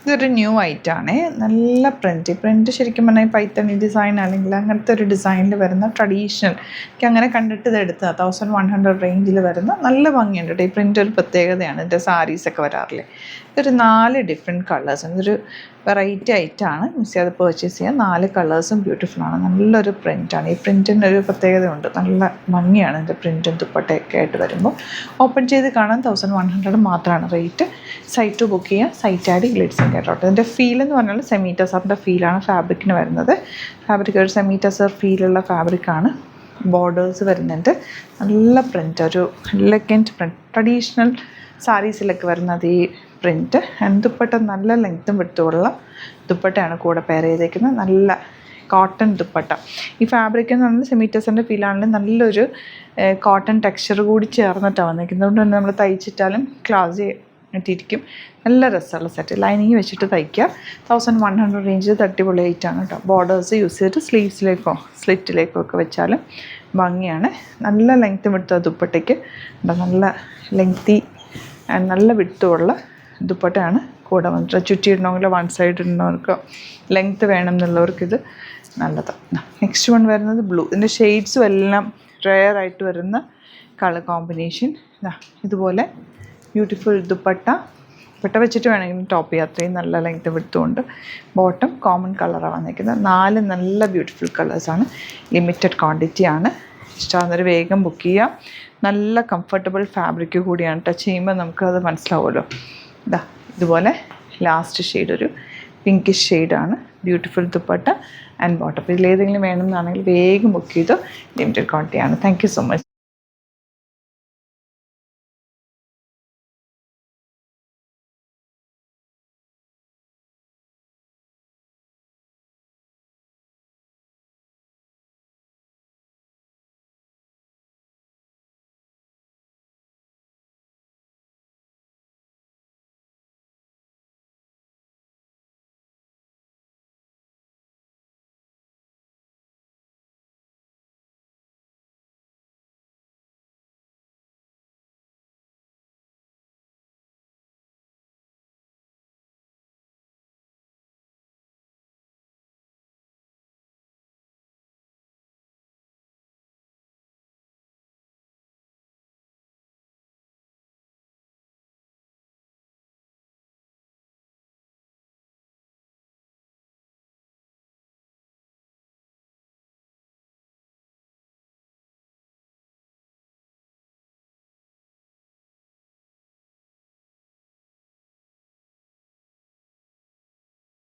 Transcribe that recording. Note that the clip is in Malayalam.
ഇതൊരു ന്യൂ ഐറ്റമാണ്. നല്ല പ്രിൻറ്റ് ശരിക്കും പറഞ്ഞാൽ പൈത്തണി ഡിസൈൻ അല്ലെങ്കിൽ അങ്ങനത്തെ ഒരു ഡിസൈനിൽ വരുന്ന ട്രഡീഷണൽ, എനിക്ക് അങ്ങനെ കണ്ടിട്ട് ഇത് എടുത്തതാണ്. 1100 റേഞ്ചിൽ വരുന്ന നല്ല ഭംഗിയുണ്ട് കേട്ടോ. ഈ പ്രിൻ്റ് ഒരു പ്രത്യേകതയാണ്. ഇതിൻ്റെ സാരീസൊക്കെ വരാറില്ലേ. ഇതൊരു 4 ഡിഫറെൻറ്റ് കളേഴ്സ്. ഇതൊരു വെറൈറ്റി ഐറ്റമാണ്. മിസ് ചെയ്യാതെ പർച്ചേസ് ചെയ്യുക. 4 കളേഴ്സും ബ്യൂട്ടിഫുള്ളാണ്. നല്ലൊരു പ്രിൻ്റാണ്. ഈ പ്രിൻറ്റിന് ഒരു പ്രത്യേകതയുണ്ട്. നല്ല ഭംഗിയാണ് ഇതിൻ്റെ പ്രിൻറ്റും ദുപ്പട്ടയൊക്കെ ആയിട്ട് വരുമ്പോൾ. ഓപ്പൺ ചെയ്ത് കാണാൻ 1100 മാത്രമാണ് റേറ്റ്. സൈറ്റ് ബുക്ക് ചെയ്യുക. സൈറ്റ് ആഡ് ഗ്ലിറ്റ്സ് കേട്ടോ. ഇതിൻ്റെ ഫീൽ എന്ന് പറഞ്ഞാൽ സെമി ടസറിൻ്റെ ഫീലാണ് ഫാബ്രിക്കിന് വരുന്നത്. ഫാബ്രിക് ഒരു സെമി ടസർ ഫീലുള്ള ഫാബ്രിക്കാണ്. ബോർഡേഴ്സ് വരുന്നുണ്ട്. നല്ല പ്രിൻ്റ്, ഒരു എലഗൻറ്റ് പ്രിൻ്റ്, ട്രഡീഷണൽ സാരീസിലൊക്കെ വരുന്നത് ഈ പ്രിൻറ്റ്. ദുപ്പട്ട നല്ല ലെങ്ത്തും വിട്ടുമുള്ള ദുപ്പട്ടയാണ് കൂടെ പെയർ ചെയ്തേക്കുന്നത്. നല്ല കോട്ടൺ ദുപ്പട്ട. ഈ ഫാബ്രിക് എന്ന് പറഞ്ഞാൽ സെമി ടസറിൻ്റെ ഫീലാണെങ്കിലും നല്ലൊരു കോട്ടൺ ടെക്സ്ചർ കൂടി ചേർന്നിട്ടാണ് വന്നിരിക്കുന്നത്. അതുകൊണ്ട് തന്നെ നമ്മൾ തയ്ച്ചിട്ടാലും ക്ലാസ് ഇട്ടിരിക്കും. നല്ല രസമുള്ള സെറ്റ്. ലൈനിങ് വെച്ചിട്ട് തയ്ക്കുക. 1100 റേഞ്ചിൽ തട്ടിപൊളി ഐറ്റാണ് കേട്ടോ. ബോർഡേഴ്സ് യൂസ് ചെയ്തിട്ട് സ്ലീവ്സിലേക്കോ സ്ലിറ്റിലേക്കോ ഒക്കെ വെച്ചാലും ഭംഗിയാണ്. നല്ല ലെങ്ത്ത് വിടുത്ത ദുപ്പട്ടയ്ക്ക് നല്ല ലെങ്തി നല്ല വിട്ടുമുള്ള ദുപ്പട്ടയാണ് കൂടെ വന്നിട്ട്. ചുറ്റിയിടണമെങ്കിൽ വൺ സൈഡ് ഇടണവർക്കോ ലെങ്ത്ത് വേണം എന്നുള്ളവർക്കിത് നല്ലതാണ്. നെക്സ്റ്റ് വൺ വരുന്നത് ബ്ലൂ. ഇതിൻ്റെ ഷെയ്ഡ്സും എല്ലാം റെയർ ആയിട്ട് വരുന്ന കളർ കോമ്പിനേഷൻ. ഇതുപോലെ ബ്യൂട്ടിഫുൾ ദുപ്പട്ട വെച്ചിട്ട് വേണമെങ്കിൽ ടോപ്പ് ചെയ്യാം. അത്രയും നല്ല ലെങ്ത്ത് വിടുത്തുകൊണ്ട്. ബോട്ടം കോമൺ കളറാണ് വന്നിരിക്കുന്നത്. 4 നല്ല ബ്യൂട്ടിഫുൾ കളേഴ്സാണ്. ലിമിറ്റഡ് ക്വാണ്ടിറ്റിയാണ്. ഇഷ്ടമാകുന്നവർ വേഗം ബുക്ക് ചെയ്യാം. നല്ല കംഫർട്ടബിൾ ഫാബ്രിക് കൂടിയാണ്. ടച്ച് ചെയ്യുമ്പോൾ നമുക്കത് മനസ്സിലാവുമല്ലോ. ഇതുപോലെ ലാസ്റ്റ് ഷെയ്ഡ് ഒരു പിങ്കിഷ് ഷെയ്ഡാണ്. Beautiful dupatta and bottom. ഇതിലേതെങ്കിലും വേണമെന്നാണെങ്കിൽ വേഗം ബുക്ക് ചെയ്തോ. ലിമിറ്റഡ് ക്വാണ്ടിറ്റിയാണ്. Thank you so much.